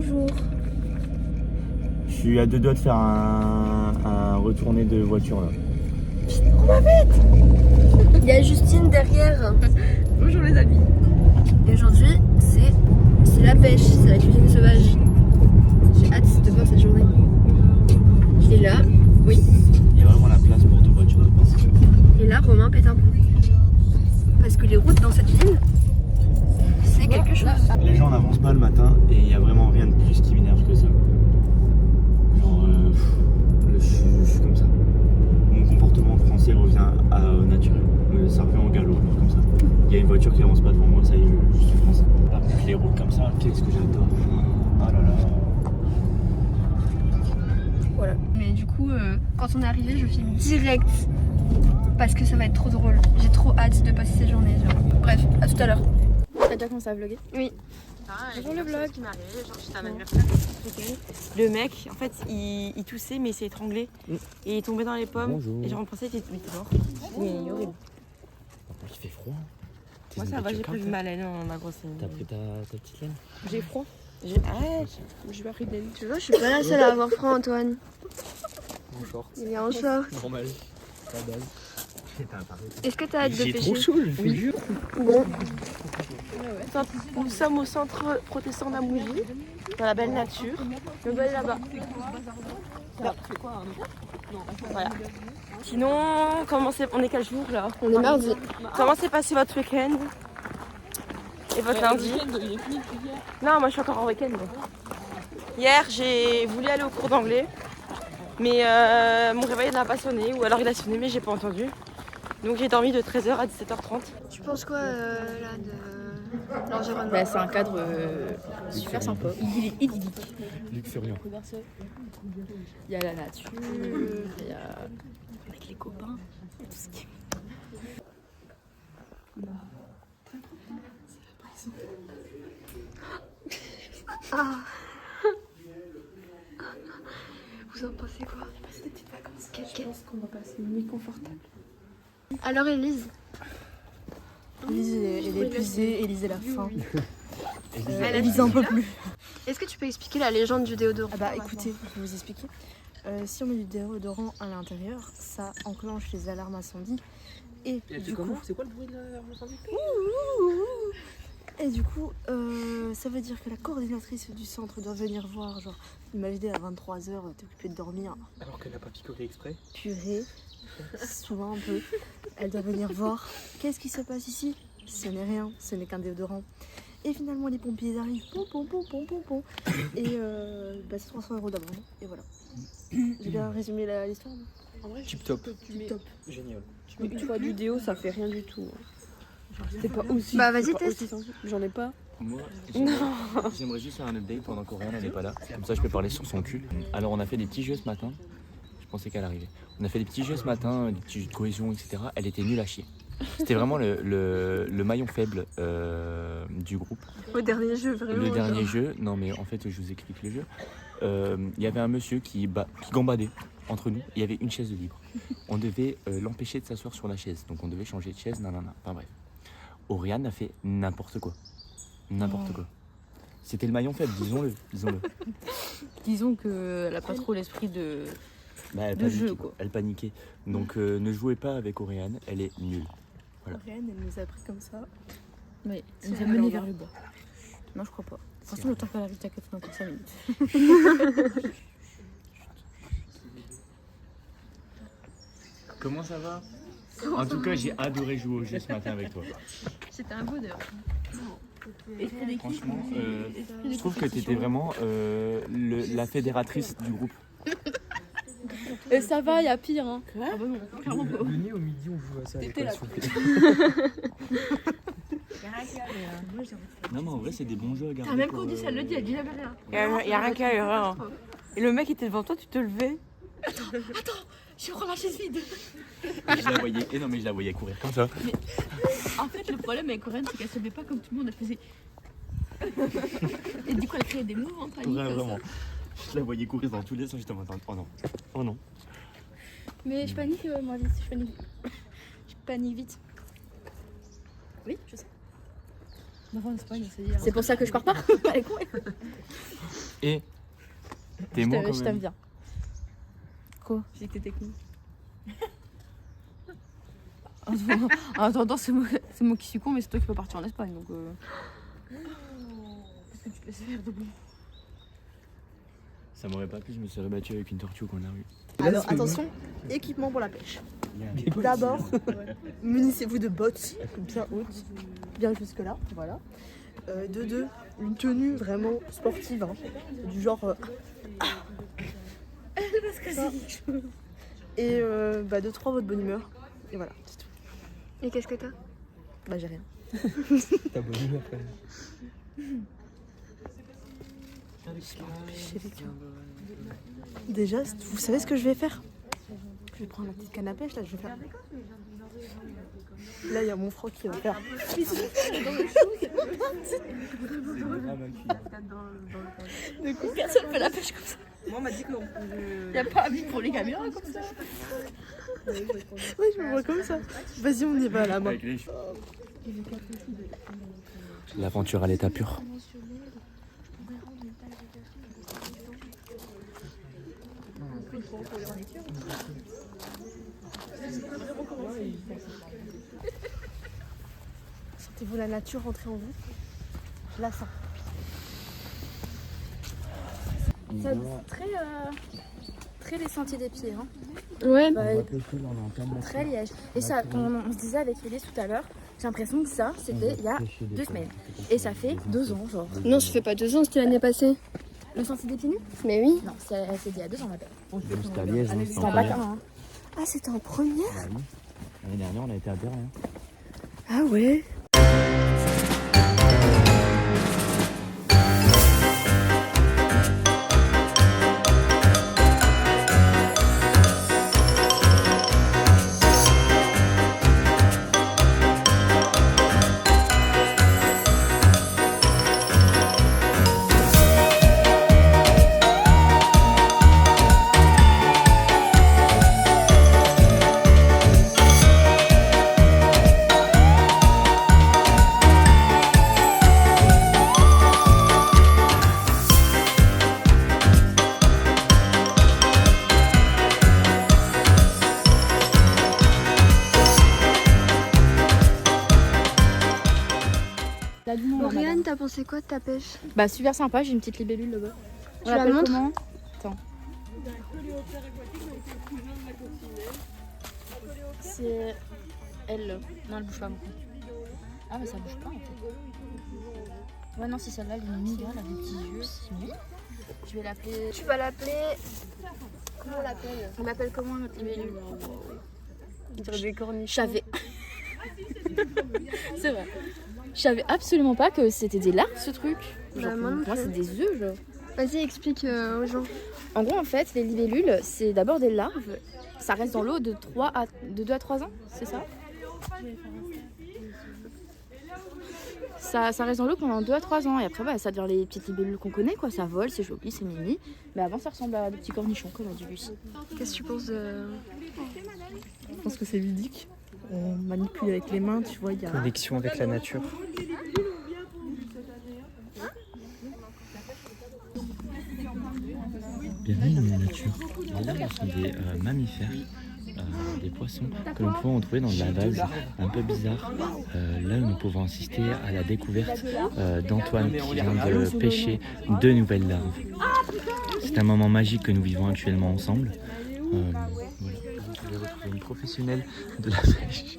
bonjour. Je suis à deux doigts de faire un retourné de voiture là. On va vite. Il y a Justine derrière. Bonjour les amis. Et aujourd'hui, c'est la pêche, c'est la cuisine sauvage. J'ai hâte de voir cette journée. Il est là, oui. Il y a vraiment la place pour deux voitures de passer. Et là, Romain pète un plomb. Parce que les routes dans cette ville, c'est quelque chose. Les gens n'avancent pas le matin et il n'y a vraiment rien de plus qui m'énerve que ça. Genre, je suis comme ça. Mon comportement français revient au naturel. Ça revient au galop, genre comme ça. Il y a une voiture qui avance pas devant moi, ça y est, je suis français. Par contre, les routes comme ça, qu'est-ce que j'adore. Ah là là. Voilà. Mais du coup, quand on est arrivé, je filme direct. Parce que ça va être trop drôle. J'ai trop hâte de passer cette journée. Genre. Bref, à tout à l'heure. T'as déjà commencé à vlogger? Oui. Bonjour le vlog. Qui m'arrive, genre juste un anniversaire. Le mec, en fait, il toussait mais il s'est étranglé et il est tombé dans les pommes. Bonjour. Et genre on pensait qu'il était mort. Mais il est horrible. Il fait froid. Moi ça va, j'ai pris ma laine en ma grosse. T'as pris ta petite laine? J'ai froid. J'ai pas pris de laine. Tu vois, je suis pas la seule à avoir froid, Antoine. En short. Il est en short. Normal. Pas belle. Est-ce que t'as hâte de J'ai pêcher? trop chaud, je vous jure. Bon. Nous sommes au centre protestant d'Amougy, dans la belle nature. Le bel là-bas. Là. Voilà. Sinon, on est quel jour là? On est mardi. Comment s'est passé votre week-end? Et votre lundi? Non, moi je suis encore en week-end. Hier, j'ai voulu aller au cours d'anglais, mais mon réveil n'a pas sonné, ou alors il a sonné mais j'ai pas entendu. Donc j'ai dormi de 13h à 17h30. Tu penses quoi là de l'environnement? Bah, c'est un cadre super sympa, idyllique. Luxuriant. Il y a la nature, il y a avec les copains, il y a tout ce qui est. Ah. Vous en pensez quoi? Passer des petites vacances. Quel- Je pense qu'on va passer une nuit confortable. Alors Elise, Élise, elle est épuisée, Élise, elle a faim. Elle a Élise un peu plus. est-ce que tu peux expliquer la légende du déodorant? Ah bah écoutez, je vais vous expliquer. Si on met du déodorant à l'intérieur, ça enclenche les alarmes incendie. Et du coup, c'est quoi le bruit de l'alarme incendie? et du coup, ça veut dire que la coordinatrice du centre doit venir voir. Genre, imaginez à 23h, t'es occupée de dormir. Alors qu'elle n'a pas picolé exprès. Purée, souvent un peu. Elle doit venir voir. Qu'est-ce qui se passe ici? Ce n'est rien, ce n'est qu'un déodorant. Et finalement, les pompiers arrivent. Pom, pom, pom, pom, pom, pom. Et c'est 300 € d'amende. Et voilà. J'ai bien résumé l'histoire. En vrai, Tip top. top. Génial. Tu mets une fois du déo, ça fait rien du tout. C'est pas aussi. Bah, vas-y, c'est pas teste. aussi sensible. J'en ai pas. Moi, j'aimerais juste faire un update pendant qu'Oriane n'est pas là. Comme ça, je peux parler sur son cul. Alors, on a fait des petits jeux ce matin. Je pensais qu'elle arrivait. On a fait des petits jeux ce matin, des petits jeux de cohésion, etc. Elle était nulle à chier. C'était vraiment le maillon faible du groupe. Au dernier jeu, vraiment. Le dernier jeu, non mais en fait, je vous explique le jeu. Il y avait un monsieur qui gambadait entre nous. Il y avait une chaise de libre. On devait l'empêcher de s'asseoir sur la chaise. Donc, on devait changer de chaise, nanana. Enfin bref. Oriane a fait n'importe quoi. N'importe quoi. C'était le maillon faible, disons-le. Disons qu'elle a pas trop l'esprit de. Bah, elle De paniquait, jeu, quoi. Elle paniquait. Donc ne jouez pas avec Oriane, elle est nulle. Voilà. Oriane, elle nous a pris comme ça. Oui, elle nous nous a a menés menés vers vers le bois. Non, je crois pas. De toute façon, le temps qu'elle arrive, t'as 85 minutes. Comment ça va? En tout cas, j'ai adoré jouer au jeu ce matin avec toi. C'était un bonheur. Franchement, je trouve que tu étais vraiment la fédératrice du groupe. Et ça va, il y a pire. Hein. Ah bah non, clairement pas. Venez au midi, on joue à ça. T'étais là. Non, mais en vrai, c'est des bons jeux à garder. T'as même pour, cours du elle le dit, elle dit jamais rien. Il y a rien qu'à hein. Et le mec était devant toi, tu te levais. Je prends la chaise vide. Je la voyais, et non, mais je la voyais courir comme ça. En fait, le problème avec Corinne, c'est qu'elle se met pas comme tout le monde. Elle faisait. Et du coup, elle créait des mouvements en panique. Ouais, comme vraiment. Je la voyais courir dans tous les sens, j'étais en mode oh non, oh non. Mais je panique, moi, vite. Je panique vite. Oui, je sais. C'est pour ça que je pars pas. Allez, cours. Et t'es moi quand Je même. t'aime bien. Quoi? J'ai que t'es technique. En attendant, c'est moi qui suis con, mais c'est toi qui peux partir en Espagne, donc... Qu'est-ce que tu te laisses faire de bon? Ça m'aurait pas plu, je me serais battu avec une tortue au coin de la rue. Alors attention, équipement pour la pêche. D'abord, munissez-vous de bottes bien hautes, bien jusque là, voilà. De deux, une tenue vraiment sportive, hein, du genre. Ça. Et de trois, votre bonne humeur. Et voilà, c'est tout. Et qu'est-ce que t'as? Bah j'ai rien. T'as bonne humeur quand même. Déjà, vous savez ce que je vais faire? Je vais prendre la petite canne à pêche là, je vais faire. Là, il y a mon frère qui va faire. Personne fait la pêche comme ça. Moi, on m'a dit que non. Y a pas habit pour les caméras comme ça. Oui, je me vois comme ça. Vas-y, on y va là, moi. L'aventure à l'état pur. Sentez-vous la nature rentrer en vous? Je la sens. Très les sentiers des pieds, hein. Ouais. Très liège. Et ça, on se disait avec Elise tout à l'heure, j'ai l'impression que ça, c'était il y a 2 semaines. Et ça fait 2 ans, genre. Non, ça fait pas 2 ans, c'était l'année passée. Le sentier des pieds nus? Mais oui. Non, c'est il y a 2 ans, ma belle. C'était à Liège, C'est en bac 1, hein. Ah, c'était en première? L'année dernière, on a été à Berlin. Ah ouais. Lauriane, t'as pensé quoi de ta pêche? Bah, super sympa, j'ai une petite libellule là-bas. Tu la montres? Comment? Attends. C'est elle là. Non, elle bouge pas beaucoup. Ah, mais ça bouge pas en fait. Ouais, non, c'est celle-là, elle est mimi, là, avec des petits yeux. C'est mimi. Je vais l'appeler. Tu vas l'appeler. Comment on l'appelle? On l'appelle comment notre libellule? On dirait des cornichons. Je savais. C'est vrai. Je savais absolument pas que c'était des larves ce truc. Genre, Bah, moi non pour moi, plus. c'est des œufs, genre. Vas-y, explique aux gens. En gros, en fait, les libellules, c'est d'abord des larves. Ça reste dans l'eau de 2 à 3 ans, c'est ça? Ça reste dans l'eau pendant 2 à 3 ans. Et après, bah, ça devient les petites libellules qu'on connaît, quoi. Ça vole, c'est joli, c'est mimi. Mais avant, ça ressemble à des petits cornichons, comme a dit Lucie. Qu'est-ce que tu penses de. Je pense que c'est ludique. On manipule avec les mains, tu vois, il y a. Connexion avec la nature. Bienvenue dans la nature. Les larves sont des mammifères, des poissons que l'on peut retrouver dans de la vase un peu bizarre. Là, nous pouvons assister à la découverte d'Antoine qui vient de pêcher 2 nouvelles larves. C'est un moment magique que nous vivons actuellement ensemble. Voilà. Vous pouvez retrouver une professionnelle de la pêche.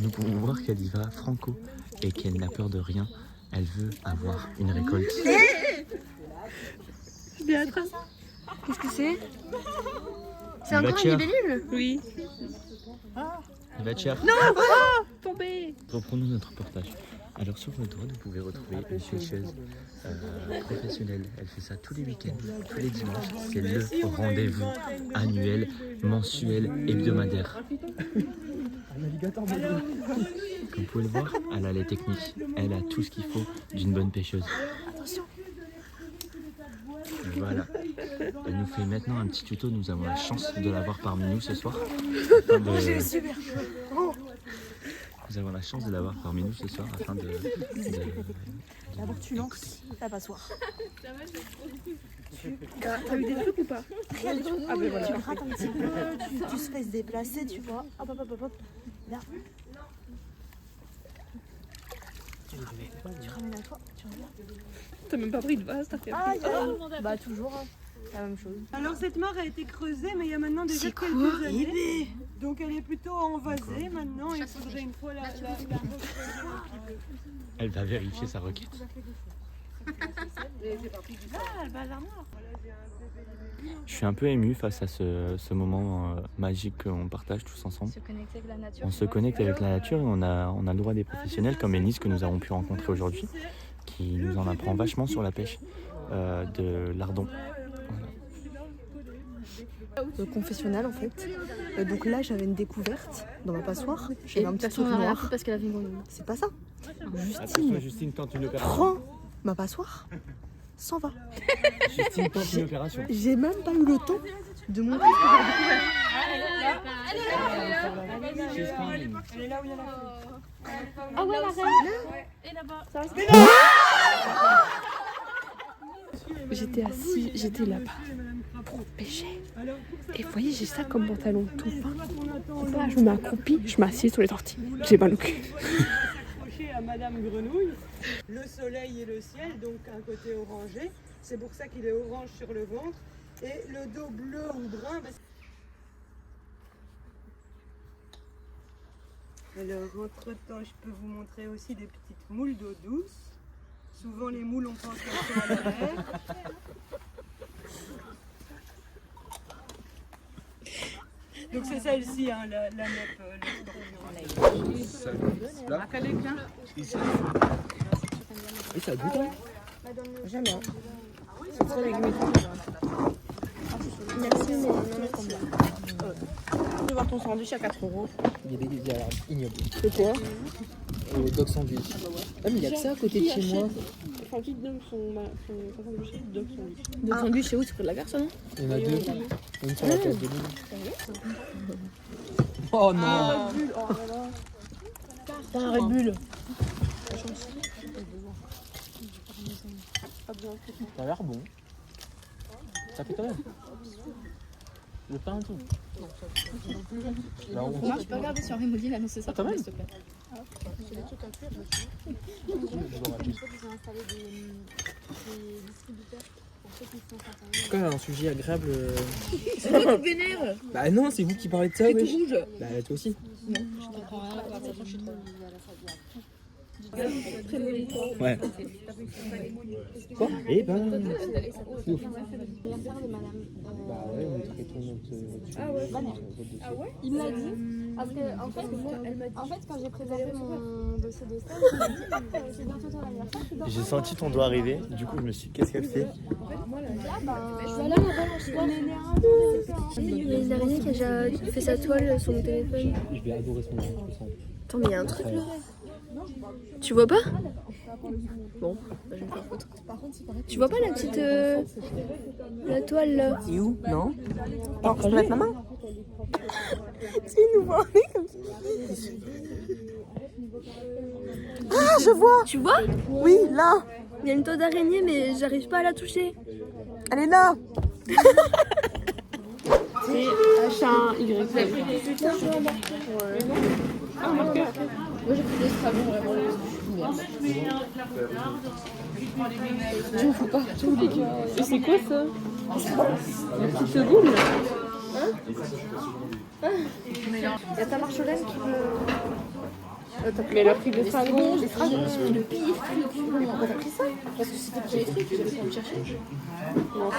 Nous pouvons voir qu'elle y va franco et qu'elle n'a peur de rien. Elle veut avoir une récolte. Qu'est-ce que c'est? C'est Une encore une vachère. libellule? Oui. Il va te cher. Non, tombé. Reprenons notre reportage. Alors sur le toit, vous pouvez retrouver une pêcheuse professionnelle. Elle fait ça tous les week-ends, tous les dimanches. C'est le rendez-vous annuel, mensuel, hebdomadaire. Comme vous pouvez le voir, elle a les techniques. Elle a tout ce qu'il faut d'une bonne pêcheuse. Attention. Voilà. Elle nous fait maintenant un petit tuto. Nous avons la chance de l'avoir parmi nous ce soir. Afin de- Nous avons la chance de l'avoir parmi nous ce soir afin de... D'abord tu lances la passoire. T'as eu des trucs ou pas? Rien du tout. Ah ben voilà. Tu grattes un petit peu, tu se fais se déplacer, tu vois. Hop hop hop hop hop. Là. Tu ramènes à toi, tu regardes. T'as même pas pris de vase, t'as fait Ah, bah toujours, hein. La même chose. Alors cette mare a été creusée, mais il y a maintenant déjà quelques années. Donc elle est plutôt envasée maintenant. Il faudrait une fois la recreuser un petit peu. Elle va vérifier sa requête. Je suis un peu ému face à ce moment magique qu'on partage tous ensemble. Se connecter avec la nature. On se connecte avec la nature et on a le droit des professionnels comme Ennis que nous avons pu rencontrer aujourd'hui, qui nous en apprend vachement sur la pêche de lardon. Confessionnal en fait. Donc là j'avais une découverte dans ma passoire. J'avais un petit truc Personne n'a rien noir. fait parce qu'elle avait une grenouille. C'est pas ça. Attention, Justine tente une opération. Prends ma passoire, s'en va. Justine tente une opération. J'ai même pas eu le temps de montrer ce que j'avais découvert. Elle est là où il y a la feuille. Ah ouais, la reine. J'étais assise, j'étais là-bas pour pêcher. Et vous voyez, j'ai ça comme pantalon tout fin. Là, je m'accroupis, je m'assieds sur les tortilles. J'ai mal au cul. Accroché à Madame Grenouille. Le soleil et le ciel, donc un côté orangé. C'est pour ça qu'il est orange sur le ventre. Et le dos bleu ou brun. Alors, entre-temps, je peux vous montrer aussi des petites moules d'eau douce. Souvent, les moules, on pense qu'elles sont à la mer. Donc, c'est celle-ci, hein, la nappe, le scorpion. Et ça goûte, hein? Jamais. Hein. Merci, mais non, Tu veux voir ton sandwich à 4 €. Il y a des alors, ignobles. C'est quoi? Dog sandwich. Ah, mais il y a que ça à côté de chez moi. Francky donne son sandwich, donne son sandwich. De sandwich, c'est où? C'est près de la gare, ça, non? Il y en a deux. Une sur la place de Lille. Oh non! T'as un Red Bull. Ça a l'air bon. Ça fait quand même. Le pain et tout. Là, on... Non, je peux regarder sur Remoji, il a annoncé ça. quand même. S'il te plaît. C'est quand même un sujet agréable. C'est toi qui te vénère. Bah non, c'est vous qui parlez de ça, C'est wesh. tout rouge. Bah toi aussi. Je comprends rien à la conversation, je suis trop. Ouais. Quoi? Eh ben... Bah ouais, on traitons notre... Ah ouais. Il me l'a dit. Parce que, en fait, quand j'ai présenté mon dossier de stage, il m'a dit c'est bientôt ton anniversaire. J'ai senti ton doigt arriver, du coup je me suis dit qu'est-ce qu'elle fait? Il y a une araignée qui a déjà fait sa toile sur mon téléphone. Je vais adorer son nom, je sens. Attends, mais il y a un truc là. Tu vois pas? Bon, bah, je vais me faire foutre. Tu vois pas la petite la toile là? Et où? Non. Attends, je peux mettre ma main? Tu nous vois comme ça. Ah, je vois! Tu vois? Oui, là! Il y a une toile d'araignée, mais j'arrive pas à la toucher. Elle est là! C'est H1Y. Ah, marqueur. Moi j'ai pris des strabons vraiment. Je m'en fous pas. Et c'est quoi ça? La petite boule? Il y a ta marjolaine qui veut. Mais elle a pris des fragons. Le pire truc. Pourquoi t'as pris ça? Parce que c'était pour les trucs, j'avais pas me chercher. J'en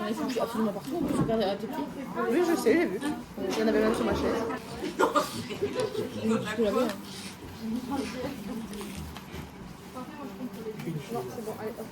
ai foutu absolument partout, en plus je regardais à tes pieds. Oui, je sais, j'ai vu. Il y en avait même sur ma chaise. Jusque là-bas. Non, c'est bon, allez hop.